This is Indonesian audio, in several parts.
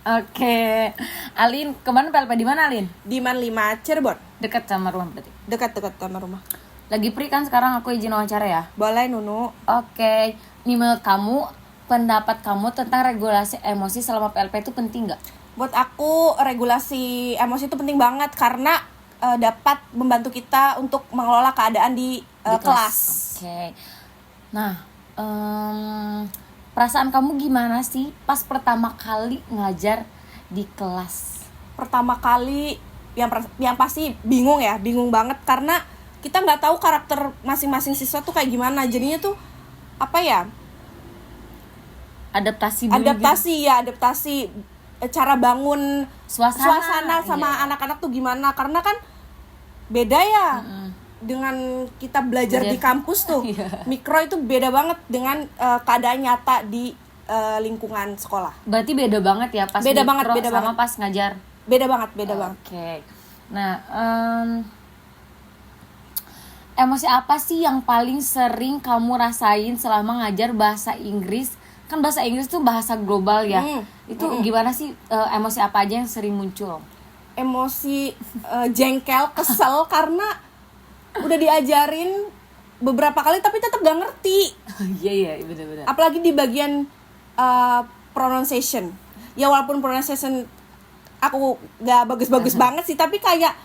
Oke. Alin, kemarin PLP di mana, Alin? Di Man 5 Cirebon. Dekat sama rumah berarti. Dekat-dekat sama rumah. Lagi free kan sekarang, aku izin wawancara ya. Boleh, Nunu. Oke. Nih, menurut kamu, pendapat kamu tentang regulasi emosi selama PLP itu penting nggak? Buat aku regulasi emosi itu penting banget karena dapat membantu kita untuk mengelola keadaan di kelas. Oke. Nah, perasaan kamu gimana sih pas pertama kali ngajar di kelas? Pertama kali yang pasti bingung banget karena kita nggak tahu karakter masing-masing siswa tuh kayak gimana. Jadinya tuh apa ya? Adaptasi dulu. Adaptasi cara bangun suasana sama anak-anak tuh gimana, karena kan beda ya. Dengan kita belajar di kampus tuh. Mikro itu beda banget dengan keadaan nyata di lingkungan sekolah. Berarti beda banget ya pas beda mikro banget, sama pas ngajar. Beda banget. Oke. Nah, emosi apa sih yang paling sering kamu rasain selama ngajar bahasa Inggris? Kan bahasa Inggris tuh bahasa global ya. Itu gimana sih, emosi apa aja yang sering muncul? Emosi jengkel, kesel karena udah diajarin beberapa kali tapi tetap gak ngerti. Iya, benar-benar. Apalagi di bagian pronunciation. Ya walaupun pronunciation aku gak bagus-bagus banget sih, tapi kayak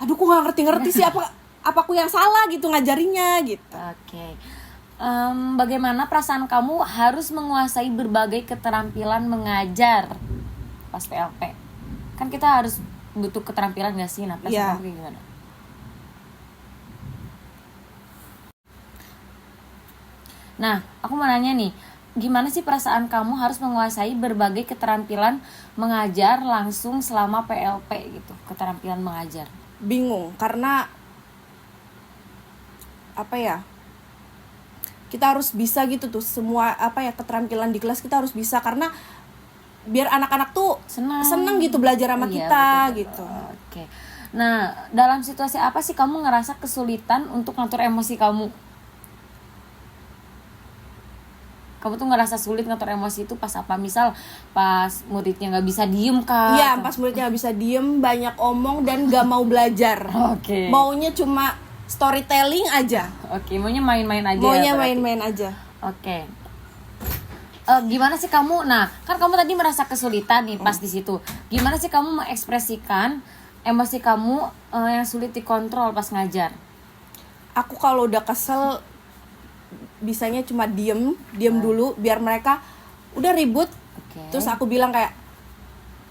aduh kok gak ngerti-ngerti sih, apa aku yang salah gitu ngajarinya gitu. Oke. Bagaimana perasaan kamu harus menguasai berbagai keterampilan mengajar pas PLP? Kan kita harus butuh keterampilan gak sih? Nah, perasaan kamu kayak gimana? Nah, aku mau nanya nih, gimana sih perasaan kamu harus menguasai berbagai keterampilan mengajar langsung selama PLP gitu, keterampilan mengajar? Bingung, karena apa ya, kita harus bisa gitu tuh, semua keterampilan di kelas kita harus bisa, karena biar anak-anak tuh seneng gitu belajar sama kita. Betul. Gitu. Oke. Nah, dalam situasi apa sih kamu ngerasa kesulitan untuk ngatur emosi kamu? Kamu tuh ngerasa sulit ngatur emosi itu pas apa? Misal pas muridnya nggak bisa diem kah? Iya, pas muridnya nggak bisa diem, banyak omong dan nggak mau belajar. Oke. Maunya cuma storytelling aja. Oke, maunya main-main aja. Maunya main-main aja. Oke. Gimana sih kamu? Nah, kan kamu tadi merasa kesulitan nih pas di situ. Gimana sih kamu mengekspresikan emosi kamu yang sulit dikontrol pas ngajar? Aku kalau udah kesel bisanya cuma diem dulu biar mereka udah ribut. Terus aku bilang kayak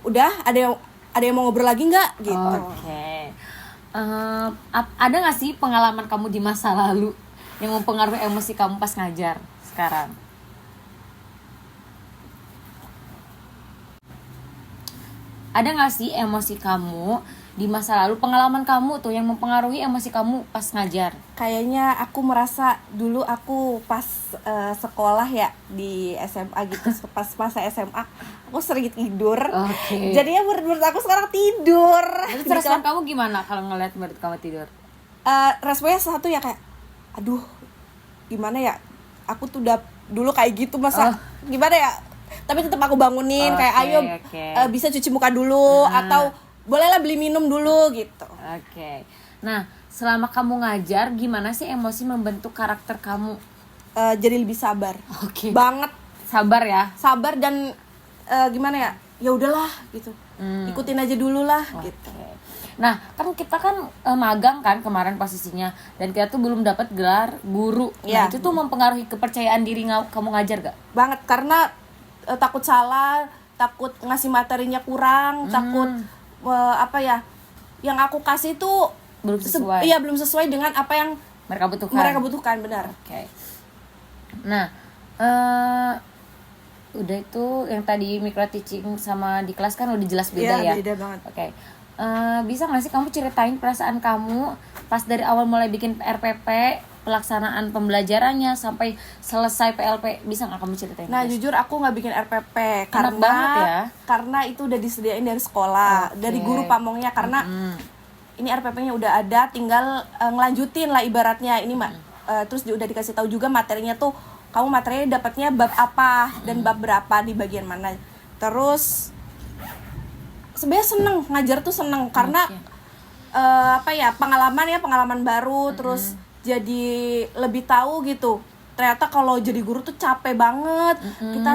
udah ada yang mau ngobrol lagi nggak gitu. Oke. Ada nggak sih pengalaman kamu di masa lalu yang mempengaruhi emosi kamu pas ngajar sekarang? Ada nggak sih emosi kamu di masa lalu, pengalaman kamu tuh yang mempengaruhi emosi kamu pas ngajar? Kayaknya aku merasa dulu aku pas sekolah ya di SMA gitu, pas masa SMA aku sering tidur. Jadinya murid aku sekarang tidur. Jadi respon kamu gimana kalau ngeliat murid kamu tidur? Responnya satu ya kayak aduh gimana ya, aku tuh udah dulu kayak gitu masa gimana ya, tapi tetap aku bangunin kayak ayo bisa cuci muka dulu atau bolehlah beli minum dulu gitu. Oke. Nah, selama kamu ngajar gimana sih emosi membentuk karakter kamu? Jadi lebih sabar. Oke. Banget sabar ya. Sabar dan gimana ya? Ya udahlah gitu. Ikutin aja dulu lah gitu. Nah, kan kita kan magang kan kemarin posisinya dan kita tuh belum dapat gelar guru. Nah, itu tuh mempengaruhi kepercayaan diri kamu ngajar gak? Banget, karena takut salah, takut ngasih materinya kurang, takut yang aku kasih tuh belum sesuai. Belum sesuai dengan apa yang mereka butuhkan, benar. Oke. Nah, udah itu yang tadi micro teaching sama di kelas kan udah jelas beda ya. Beda banget. Oke. Bisa nggak sih kamu ceritain perasaan kamu pas dari awal mulai bikin RPP, pelaksanaan pembelajarannya sampai selesai PLP, bisa nggak kamu ceritain? Nah, jujur aku nggak bikin RPP karena itu udah disediain dari sekolah, dari guru pamongnya, karena ini RPP-nya udah ada, tinggal ngelanjutin lah ibaratnya ini terus udah dikasih tahu juga materinya tuh, kamu materinya dapatnya bab apa dan bab berapa di bagian mana. Terus sebenarnya seneng ngajar tuh seneng karena pengalaman baru, terus jadi lebih tahu gitu. Ternyata kalau jadi guru tuh capek banget. Kita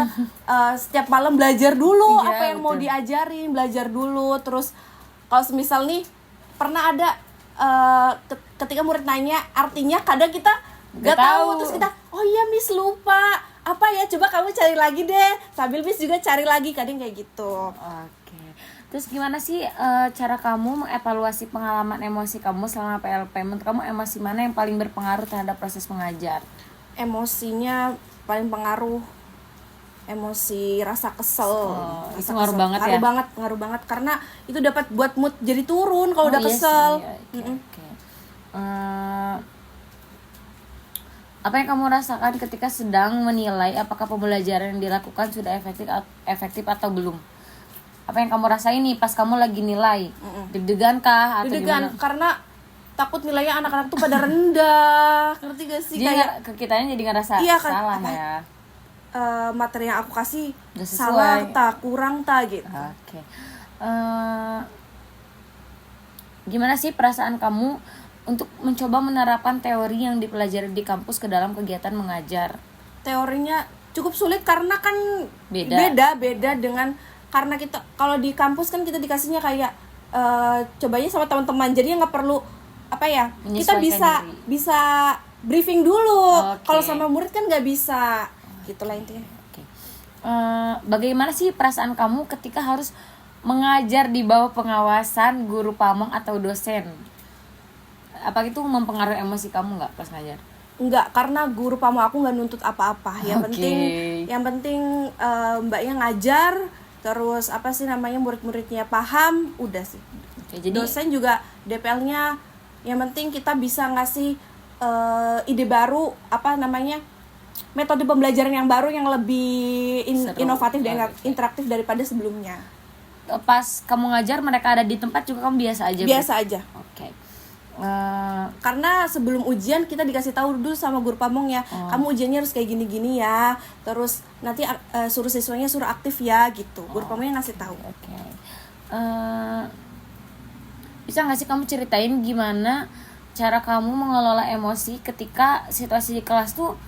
setiap malam belajar dulu apa yang mau diajarin, belajar dulu. Terus kalau semisal nih pernah ada ketika murid nanya artinya, kadang kita nggak tahu, terus kita oh iya Miss lupa apa ya, coba kamu cari lagi deh, sambil Miss juga cari lagi, kadang kayak gitu. Oke. Terus gimana sih cara kamu mengevaluasi pengalaman emosi kamu selama PLP? Menurut kamu emosi mana yang paling berpengaruh terhadap proses mengajar? Emosinya paling pengaruh emosi rasa kesel. Itu ngaruh banget ya? Ngaruh banget karena itu dapat buat mood jadi turun kalau udah kesel. Oke. Apa yang kamu rasakan ketika sedang menilai apakah pembelajaran yang dilakukan sudah efektif atau belum? Apa yang kamu rasain nih pas kamu lagi nilai? Deg-degan kah atau deg-degan gimana? Karena takut nilainya anak-anak tuh pada rendah. Ngerti gak sih? Jadi kayak ke kitanya jadi ngerasa salah ya. Materi yang aku kasih Udah sesuai. salah tak, kurang tak gitu. Oke. Gimana sih perasaan kamu untuk mencoba menerapkan teori yang dipelajari di kampus ke dalam kegiatan mengajar? Teorinya cukup sulit karena kan beda dengan, karena kita kalau di kampus kan kita dikasihnya kayak cobanya sama teman-teman, jadi nggak perlu kita bisa briefing dulu. Kalau sama murid kan nggak bisa, gitulah intinya. Bagaimana sih perasaan kamu ketika harus mengajar di bawah pengawasan guru pamong atau dosen? Apa itu mempengaruhi emosi kamu nggak pas ngajar? Enggak, karena guru pamong aku nggak nuntut apa-apa. Yang penting mbaknya ngajar, terus murid-muridnya paham, udah sih. Jadi dosen juga DPL-nya yang penting kita bisa ngasih ide baru, metode pembelajaran yang baru yang lebih inovatif dan interaktif daripada sebelumnya. Pas kamu ngajar mereka ada di tempat juga kamu biasa aja? Biasa aja. Oke. Karena sebelum ujian kita dikasih tahu dulu sama guru pamong ya, kamu ujiannya harus kayak gini-gini ya, terus nanti suruh siswanya suruh aktif ya gitu. Guru pamongnya ngasih tahu. Oke. Bisa nggak sih kamu ceritain gimana cara kamu mengelola emosi ketika situasi di kelas tuh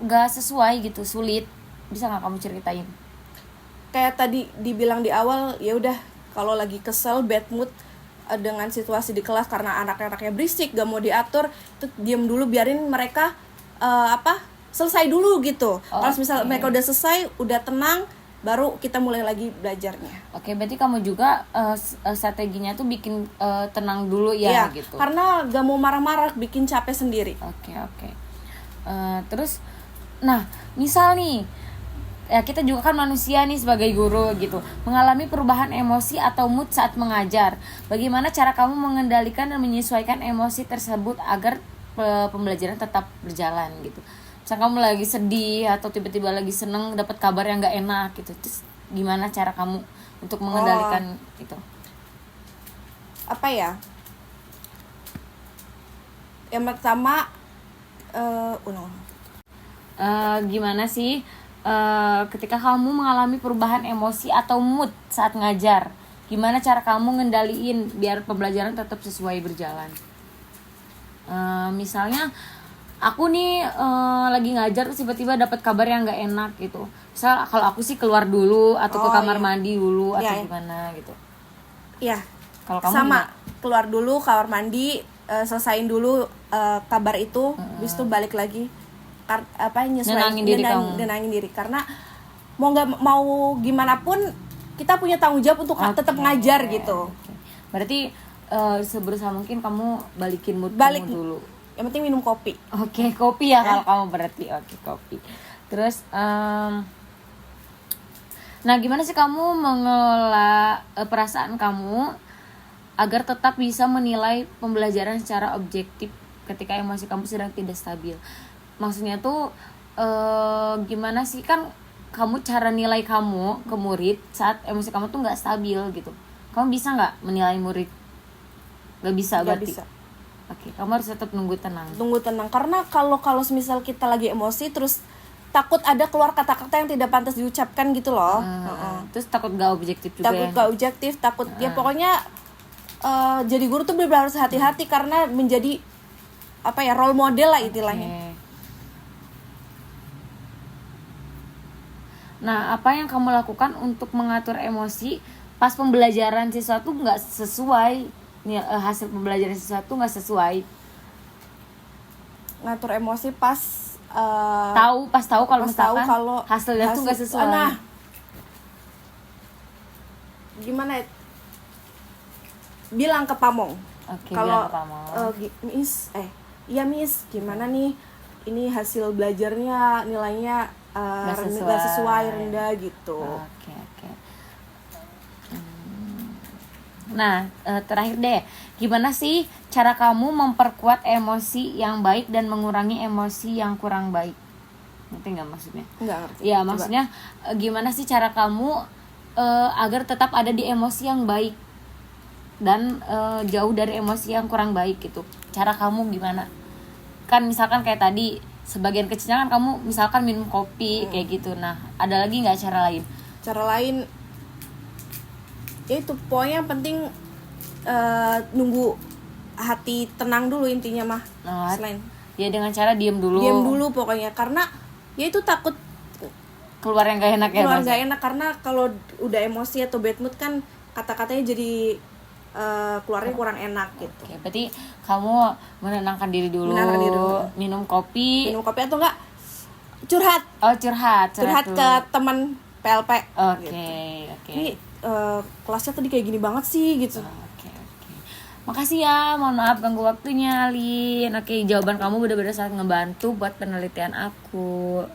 nggak sesuai gitu, sulit? Bisa nggak kamu ceritain? Kayak tadi dibilang di awal, ya udah kalau lagi kesel, bad mood dengan situasi di kelas karena anak-anaknya berisik, gak mau diatur, itu diem dulu, biarin mereka selesai dulu gitu. Kalau misal mereka udah selesai, udah tenang, baru kita mulai lagi belajarnya. Oke, berarti kamu juga strateginya tuh bikin tenang dulu ya gitu. Karena gak mau marah-marah, bikin capek sendiri. Oke. Terus, nah misal nih, ya kita juga kan manusia nih sebagai guru gitu, mengalami perubahan emosi atau mood saat mengajar. Bagaimana cara kamu mengendalikan dan menyesuaikan emosi tersebut agar pembelajaran tetap berjalan gitu? Misal kamu lagi sedih atau tiba-tiba lagi seneng dapat kabar yang nggak enak gitu, terus gimana cara kamu untuk mengendalikan itu? Yang pertama gimana sih ketika kamu mengalami perubahan emosi atau mood saat ngajar, gimana cara kamu ngendaliin biar pembelajaran tetap sesuai berjalan? Misalnya aku nih lagi ngajar terus tiba-tiba dapat kabar yang nggak enak gitu. Misal kalau aku sih keluar dulu atau ke kamar mandi dulu atau gimana gitu. Iya. Kalau kamu sama gimana? Keluar dulu kamar mandi, selesain dulu kabar itu, habis itu balik lagi nenangin diri karena mau gimana pun kita punya tanggung jawab untuk tetap ngajar gitu. Berarti seberusaha mungkin kamu balikin mood kamu dulu. Yang penting minum kopi. Oke, kopi ya kalau kamu berarti. Oke, kopi. Terus nah gimana sih kamu mengelola perasaan kamu agar tetap bisa menilai pembelajaran secara objektif ketika emosi kamu sedang tidak stabil? Maksudnya tuh gimana sih, kan kamu cara nilai kamu ke murid saat emosi kamu tuh nggak stabil gitu, kamu bisa nggak menilai murid? Nggak bisa berarti? Bisa. Oke, kamu harus tetap nunggu tenang karena kalau misal kita lagi emosi terus takut ada keluar kata-kata yang tidak pantas diucapkan gitu loh. Terus takut gak objektif juga Takut ya? gak objektif, takut ya pokoknya jadi guru tuh benar-benar harus hati-hati karena menjadi apa ya, role model lah istilahnya. Oke. Nah, apa yang kamu lakukan untuk mengatur emosi pas pembelajaran siswa tuh nggak sesuai nih, hasil pembelajaran siswa tuh nggak sesuai? Ngatur emosi pas Tahu kalau pas misalkan tahu kalau hasilnya tuh nggak sesuai. Nah, gimana ya? Bilang ke Pamong. Oke, Kalau bilang ke Pamong. Iya Miss, gimana nih? Ini hasil belajarnya nilainya nggak sesuai, rendah gitu. Oke. Nah, terakhir deh, gimana sih cara kamu memperkuat emosi yang baik dan mengurangi emosi yang kurang baik? Ngerti nggak maksudnya? Nggak ngerti. Ya, Coba. maksudnya gimana sih cara kamu agar tetap ada di emosi yang baik dan jauh dari emosi yang kurang baik gitu? Cara kamu gimana? Kan misalkan kayak tadi, sebagian kecilnya kan kamu misalkan minum kopi kayak gitu. Nah, ada lagi nggak cara lain? Cara lain ya itu, pokoknya yang penting nunggu hati tenang dulu intinya mah. Nah, Selain ya dengan cara diem dulu pokoknya, karena ya itu takut keluar yang gak enak ya, keluar Mas? gak enak, karena kalau udah emosi atau bad mood kan kata-katanya jadi keluarnya kurang enak gitu. Oke, berarti kamu menenangkan diri dulu, minum kopi Atau enggak curhat curhat ke teman PLP. Oke. Ini kelasnya tadi kayak gini banget sih gitu. Oke. Makasih ya, mohon maaf ganggu waktunya, Lin. Oke, jawaban kamu benar-benar sangat ngebantu buat penelitian aku.